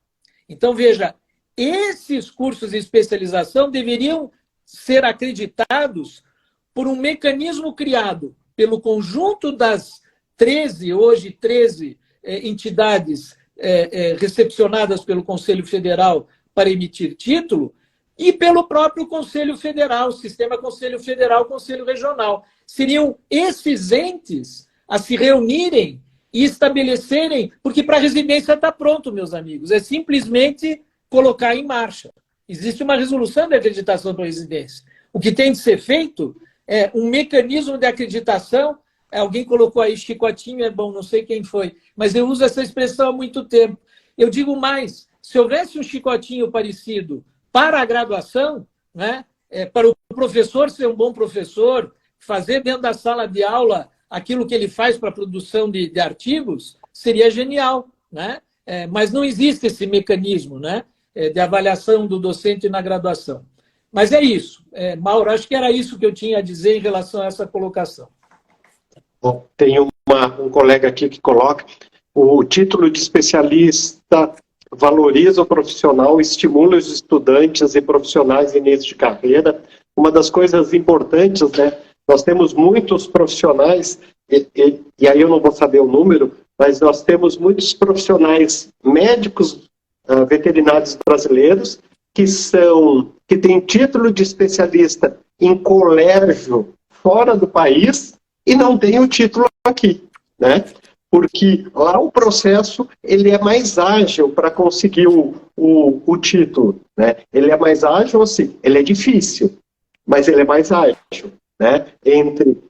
Então, veja, esses cursos de especialização deveriam ser acreditados por um mecanismo criado pelo conjunto das 13 entidades recepcionadas pelo Conselho Federal para emitir título, e pelo próprio Conselho Federal, Sistema Conselho Federal, Conselho Regional. Seriam esses entes a se reunirem e estabelecerem, porque para a residência está pronto, meus amigos, é simplesmente colocar em marcha. Existe uma resolução de acreditação para a residência. O que tem de ser feito é um mecanismo de acreditação. Alguém colocou aí chicotinho, é bom, não sei quem foi, mas eu uso essa expressão há muito tempo. Eu digo mais, se houvesse um chicotinho parecido para a graduação, né, para o professor ser um bom professor, fazer dentro da sala de aula aquilo que ele faz para a produção de artigos, seria genial, né? Mas não existe esse mecanismo, né, de avaliação do docente na graduação. Mas é isso. Mauro, acho que era isso que eu tinha a dizer em relação a essa colocação. Bom, tem um colega aqui que coloca o título de especialista valoriza o profissional, estimula os estudantes e profissionais em início de carreira. Uma das coisas importantes, né? Nós temos muitos profissionais, e aí eu não vou saber o número, mas nós temos muitos profissionais médicos veterinários brasileiros que têm título de especialista em colégio fora do país e não têm o título aqui, né? Porque lá o processo ele é mais ágil para conseguir o título, né? Ele é mais ágil, assim, ele é difícil, mas ele é mais ágil, né? Entre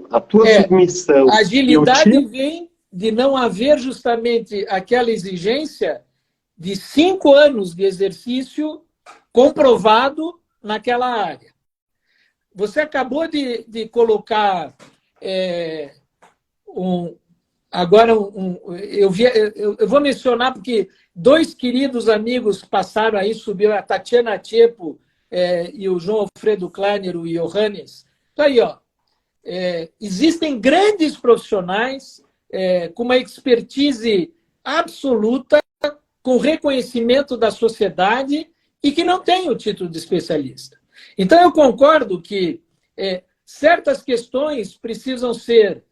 a tua submissão a agilidade e o título... vem de não haver justamente aquela exigência de 5 anos de exercício comprovado naquela área. Você acabou de colocar eu vou mencionar porque 2 queridos amigos passaram aí, subiu a Tatiana Tiepo e o João Alfredo Kleiner, o Johannes. Então aí, ó, existem grandes profissionais com uma expertise absoluta, com reconhecimento da sociedade e que não têm o título de especialista. Então eu concordo que certas questões precisam ser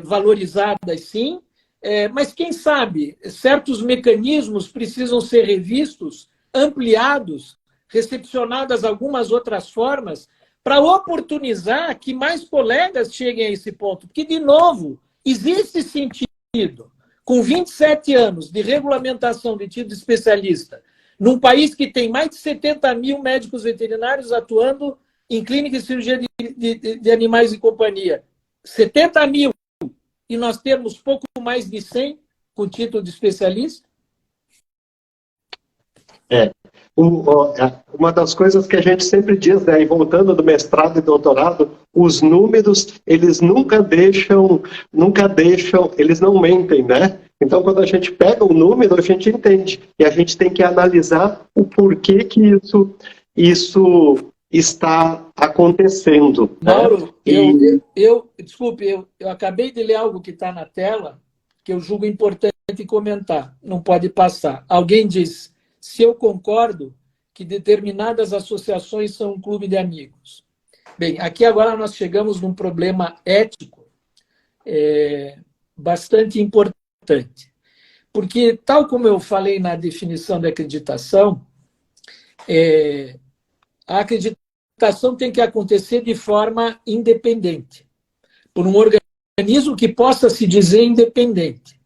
valorizadas, sim, mas, quem sabe, certos mecanismos precisam ser revistos, ampliados, recepcionadas algumas outras formas, para oportunizar que mais colegas cheguem a esse ponto. Porque, de novo, existe sentido, com 27 anos de regulamentação de título de especialista, num país que tem mais de 70 mil médicos veterinários atuando em clínica de cirurgia de animais e companhia. 70 mil, e nós temos pouco mais de 100 com título de especialista? Uma das coisas que a gente sempre diz, né, e voltando do mestrado e doutorado, os números, eles nunca deixam, eles não mentem, né? Então, quando a gente pega o número, a gente entende. E a gente tem que analisar o porquê que isso está acontecendo. Mauro, né? desculpe, eu acabei de ler algo que está na tela, que eu julgo importante comentar. Não pode passar. Alguém diz, se eu concordo que determinadas associações são um clube de amigos. Bem, aqui agora nós chegamos num problema ético bastante importante. Porque, tal como eu falei na definição da acreditação, a acreditação tem que acontecer de forma independente, por um organismo que possa se dizer independente.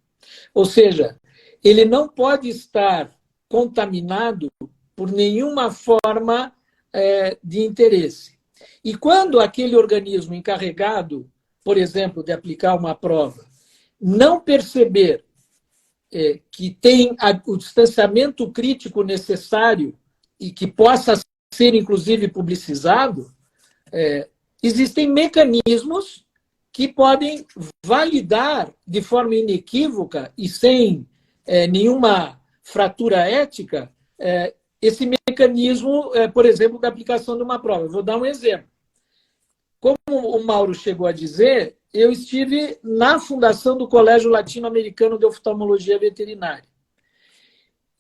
Ou seja, ele não pode estar contaminado por nenhuma forma de interesse. E quando aquele organismo encarregado, por exemplo, de aplicar uma prova, não perceber que tem o distanciamento crítico necessário e que possa ser, inclusive, publicizado, existem mecanismos que podem validar de forma inequívoca e sem nenhuma fratura ética esse mecanismo, por exemplo, da aplicação de uma prova. Eu vou dar um exemplo. Como o Mauro chegou a dizer, eu estive na fundação do Colégio Latino-Americano de Oftalmologia Veterinária.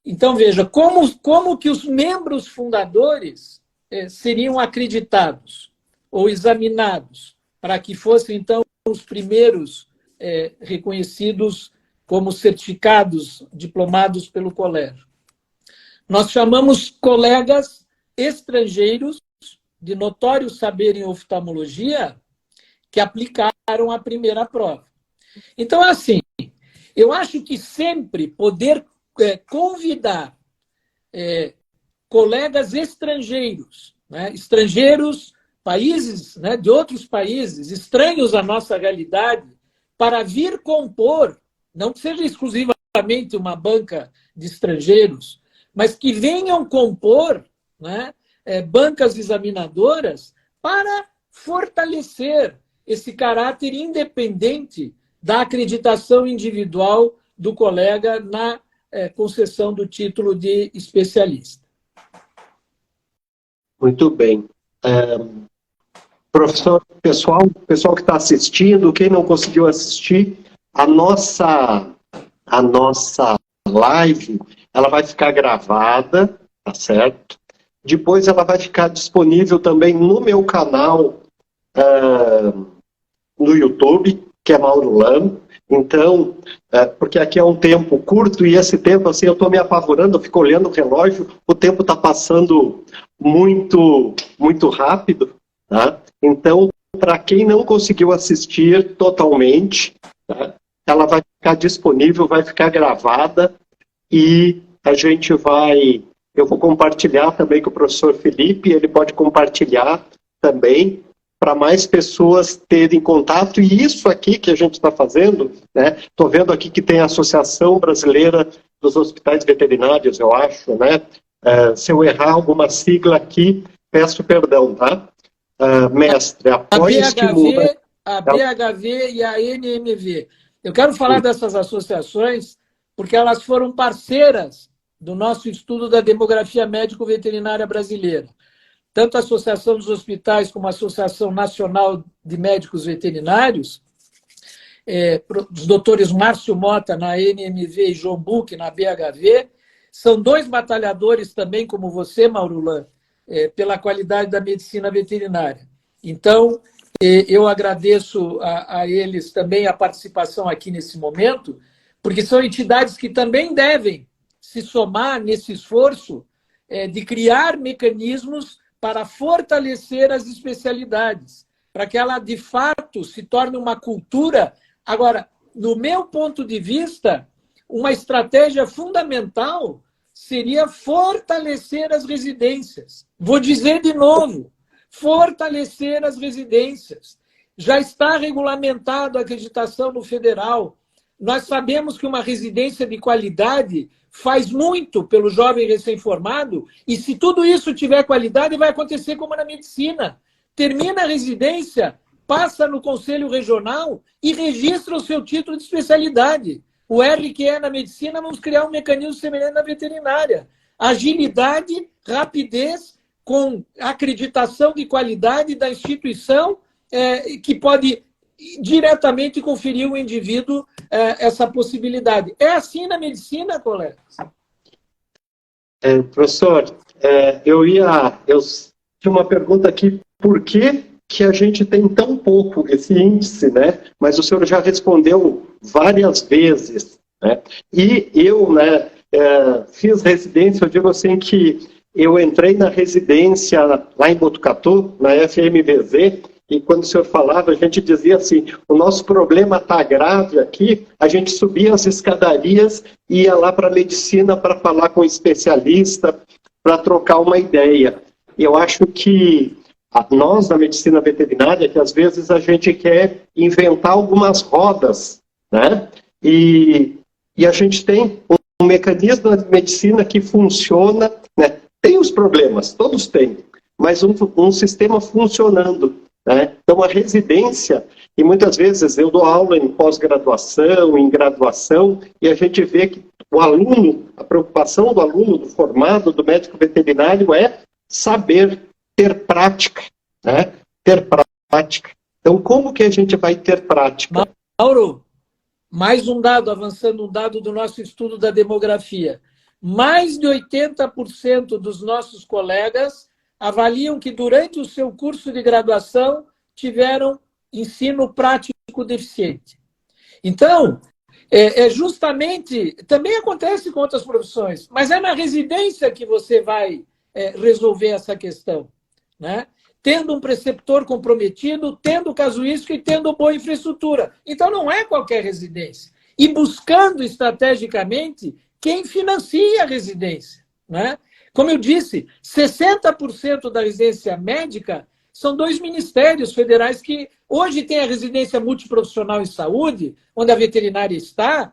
Então, veja, como que os membros fundadores seriam acreditados ou examinados para que fossem, então, os primeiros reconhecidos como certificados, diplomados pelo colégio. Nós chamamos colegas estrangeiros de notório saber em oftalmologia que aplicaram a primeira prova. Então, assim, eu acho que sempre poder convidar colegas estrangeiros, né, estrangeiros, países, né, de outros países, estranhos à nossa realidade, para vir compor, não que seja exclusivamente uma banca de estrangeiros, mas que venham compor, né, bancas examinadoras para fortalecer esse caráter independente da acreditação individual do colega na concessão do título de especialista. Muito bem. Professor, pessoal que está assistindo, quem não conseguiu assistir, a nossa live, ela vai ficar gravada, tá certo? Depois ela vai ficar disponível também no meu canal no YouTube, que é Mauro Lano. Então, porque aqui é um tempo curto e esse tempo, assim, eu estou me apavorando, eu fico olhando o relógio, o tempo está passando muito, muito rápido, tá? Então, para quem não conseguiu assistir totalmente, tá? Ela vai ficar disponível, vai ficar gravada e eu vou compartilhar também com o professor Felipe, ele pode compartilhar também para mais pessoas terem contato. E isso aqui que a gente está fazendo, né? Estou vendo aqui que tem a Associação Brasileira dos Hospitais Veterinários, eu acho, né? Se eu errar alguma sigla aqui, peço perdão, tá? Mestre, apoio e estimula. A BHV e a NMV. Eu quero falar dessas associações porque elas foram parceiras do nosso estudo da demografia médico-veterinária brasileira. Tanto a Associação dos Hospitais como a Associação Nacional de Médicos Veterinários, os doutores Márcio Mota na NMV e João Buch na BHV, são dois batalhadores também, como você, Mauro Lano, pela qualidade da medicina veterinária. Então, eu agradeço a eles também a participação aqui nesse momento, porque são entidades que também devem se somar nesse esforço de criar mecanismos para fortalecer as especialidades, para que ela, de fato, se torne uma cultura. Agora, no meu ponto de vista, uma estratégia fundamental seria fortalecer as residências. Vou dizer de novo, fortalecer as residências. Já está regulamentado a acreditação no federal. Nós sabemos que uma residência de qualidade faz muito pelo jovem recém-formado, e se tudo isso tiver qualidade, vai acontecer como na medicina. Termina a residência, passa no Conselho Regional e registra o seu título de especialidade. O RQE na medicina, vamos criar um mecanismo semelhante na veterinária. Agilidade, rapidez, com acreditação de qualidade da instituição, que pode diretamente conferir ao indivíduo essa possibilidade. É assim na medicina, colegas? Professor, eu tinha uma pergunta aqui, por que a gente tem tão pouco esse índice, né? Mas o senhor já respondeu várias vezes, né? E eu, né, fiz residência, eu digo assim que eu entrei na residência lá em Botucatu, na FMVZ, e quando o senhor falava, a gente dizia assim, o nosso problema está grave aqui, a gente subia as escadarias e ia lá para a medicina para falar com o especialista, para trocar uma ideia. Eu acho que nós, na medicina veterinária, que às vezes a gente quer inventar algumas rodas, né? E a gente tem um mecanismo de medicina que funciona, né? Tem os problemas, todos têm, mas um sistema funcionando, né? Então, a residência, e muitas vezes eu dou aula em pós-graduação, em graduação, e a gente vê que o aluno, a preocupação do aluno, do formado, do médico veterinário é saber ter prática, né? Ter prática. Então, como que a gente vai ter prática? Mauro, mais um dado, avançando um dado do nosso estudo da demografia. Mais de 80% dos nossos colegas avaliam que durante o seu curso de graduação tiveram ensino prático deficiente. Então, justamente, também acontece com outras profissões, mas é na residência que você vai resolver essa questão, né? Tendo um preceptor comprometido, tendo casuística e tendo boa infraestrutura. Então, não é qualquer residência. E buscando estrategicamente quem financia a residência, né? Como eu disse, 60% da residência médica são 2 ministérios federais que hoje tem a residência multiprofissional em saúde, onde a veterinária está,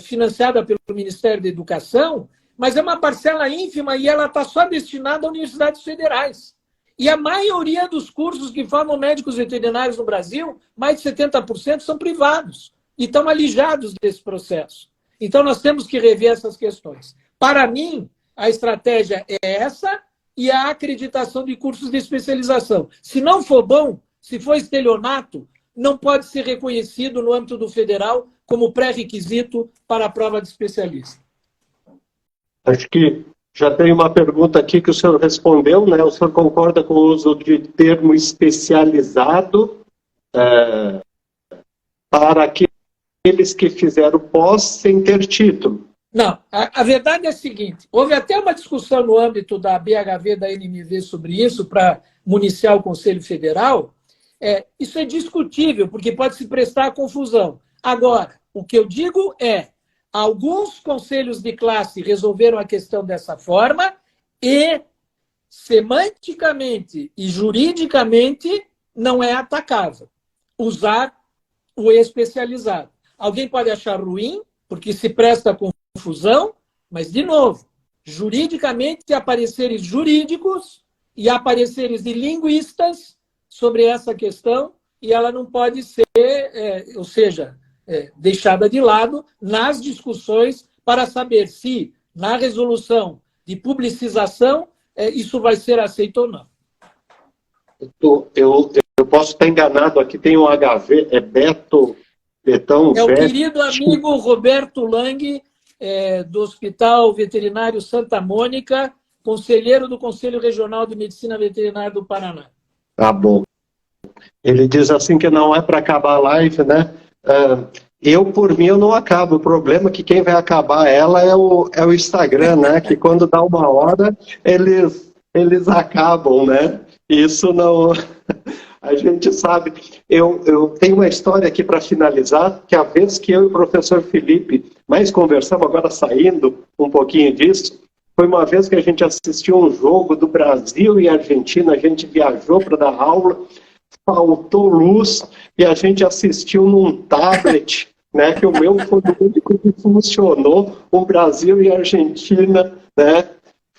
financiada pelo Ministério da Educação, mas é uma parcela ínfima e ela está só destinada a universidades federais. E a maioria dos cursos que formam médicos veterinários no Brasil, mais de 70%, são privados e estão alijados desse processo. Então, nós temos que rever essas questões. Para mim, a estratégia é essa e a acreditação de cursos de especialização. Se não for bom, se for estelionato, não pode ser reconhecido no âmbito do federal como pré-requisito para a prova de especialista. Acho que já tem uma pergunta aqui que o senhor respondeu, né? O senhor concorda com o uso de termo especializado para aqueles que fizeram pós sem ter título? Não, a verdade é a seguinte, houve até uma discussão no âmbito da BHV, da NMV sobre isso, para municiar o Conselho Federal. Isso é discutível, porque pode se prestar a confusão. Agora, o que eu digo é, alguns conselhos de classe resolveram a questão dessa forma e, semanticamente e juridicamente, não é atacável usar o especializado. Alguém pode achar ruim, porque se presta a confusão, mas, de novo, juridicamente, apareceres jurídicos e apareceres de linguistas sobre essa questão, e ela não pode ser, deixada de lado nas discussões para saber se, na resolução de publicização, isso vai ser aceito ou não. Eu posso estar enganado, aqui tem um HV, Betão. É o querido amigo Roberto Lang, do Hospital Veterinário Santa Mônica, conselheiro do Conselho Regional de Medicina Veterinária do Paraná. Tá bom. Ele diz assim que não é para acabar a live, né? Eu, por mim, eu não acabo. O problema é que quem vai acabar ela é o Instagram, né? Que quando dá 1 hora, eles acabam, né? Isso não... A gente sabe. Eu tenho uma história aqui para finalizar, que a vez que eu e o professor Felipe mais conversamos, agora saindo um pouquinho disso, foi uma vez que a gente assistiu um jogo do Brasil e Argentina, a gente viajou para dar aula, faltou luz e a gente assistiu num tablet, né, que o meu foi o único que funcionou, o Brasil e Argentina, né,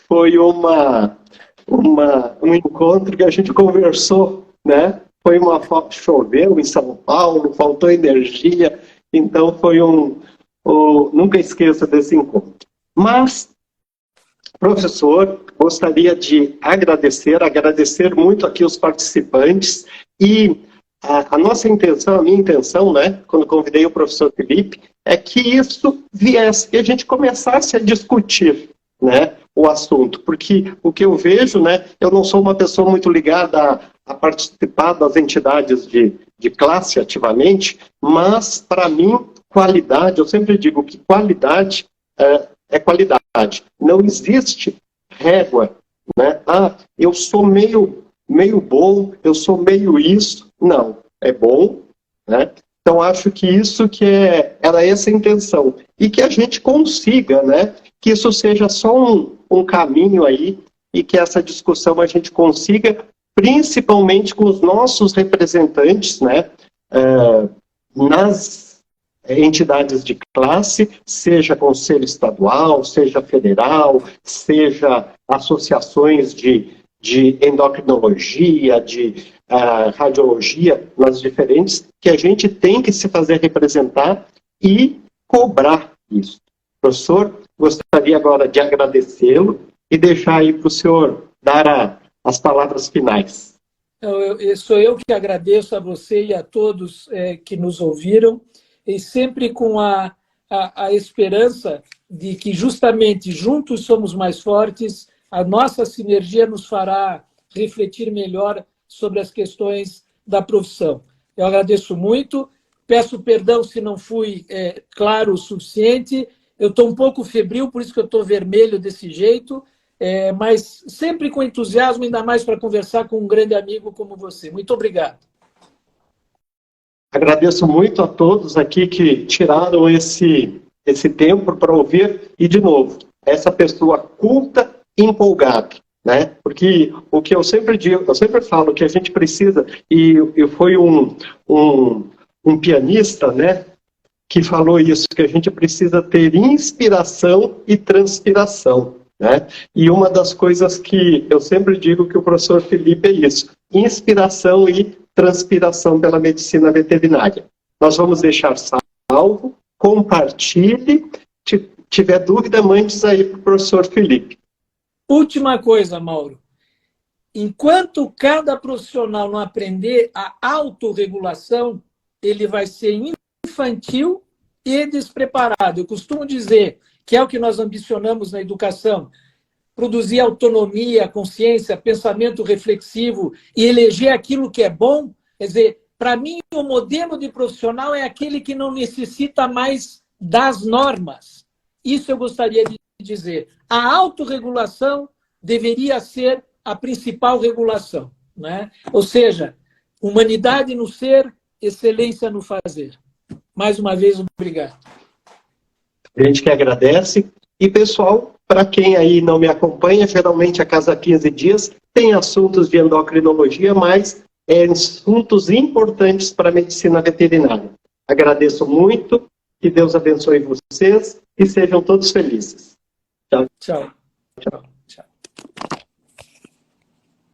foi um encontro que a gente conversou, né, foi choveu em São Paulo, faltou energia, então foi nunca esqueça desse encontro. Mas, professor, gostaria de agradecer muito aqui os participantes e a nossa intenção, a minha intenção, né, quando convidei o professor Felipe, é que isso viesse, que a gente começasse a discutir, né, o assunto, porque o que eu vejo, né, eu não sou uma pessoa muito ligada a participar das entidades de classe ativamente, mas, para mim, qualidade, eu sempre digo que qualidade é qualidade. Não existe régua, né? Eu sou meio bom, eu sou meio isso. Não, é bom, né? Então, acho que isso era essa a intenção. E que a gente consiga, né? Que isso seja só um caminho aí e que essa discussão a gente consiga, principalmente com os nossos representantes, né? Nas entidades de classe, seja conselho estadual, seja federal, seja associações de endocrinologia, de radiologia, nas diferentes, que a gente tem que se fazer representar e cobrar isso. Professor, gostaria agora de agradecê-lo e deixar aí para o senhor dar as palavras finais. Sou eu que agradeço a você e a todos que nos ouviram, e sempre com a esperança de que justamente juntos somos mais fortes, a nossa sinergia nos fará refletir melhor sobre as questões da profissão. Eu agradeço muito, peço perdão se não fui claro o suficiente, eu estou um pouco febril, por isso que eu estou vermelho desse jeito, mas sempre com entusiasmo, ainda mais para conversar com um grande amigo como você. Muito obrigado. Agradeço muito a todos aqui que tiraram esse tempo para ouvir. E, de novo, essa pessoa culta e empolgada, né? Porque o que eu sempre digo, eu sempre falo que a gente precisa, e foi um pianista, né, que falou isso, que a gente precisa ter inspiração e transpiração, né? E uma das coisas que eu sempre digo que o professor Felipe é isso, inspiração e transpiração pela medicina veterinária. Nós vamos deixar salvo, compartilhe, tiver dúvida, mande aí para o professor Felipe. Última coisa, Mauro. Enquanto cada profissional não aprender a autorregulação, ele vai ser infantil e despreparado. Eu costumo dizer que é o que nós ambicionamos na educação, produzir autonomia, consciência, pensamento reflexivo e eleger aquilo que é bom. Quer dizer, para mim, o modelo de profissional é aquele que não necessita mais das normas. Isso eu gostaria de dizer. A autorregulação deveria ser a principal regulação, né? Ou seja, humanidade no ser, excelência no fazer. Mais uma vez, obrigado. A gente que agradece. E, pessoal, para quem aí não me acompanha, geralmente a cada 15 dias tem assuntos de endocrinologia, mas assuntos importantes para a medicina veterinária. Agradeço muito, que Deus abençoe vocês e sejam todos felizes. Tchau. Tchau. Tchau.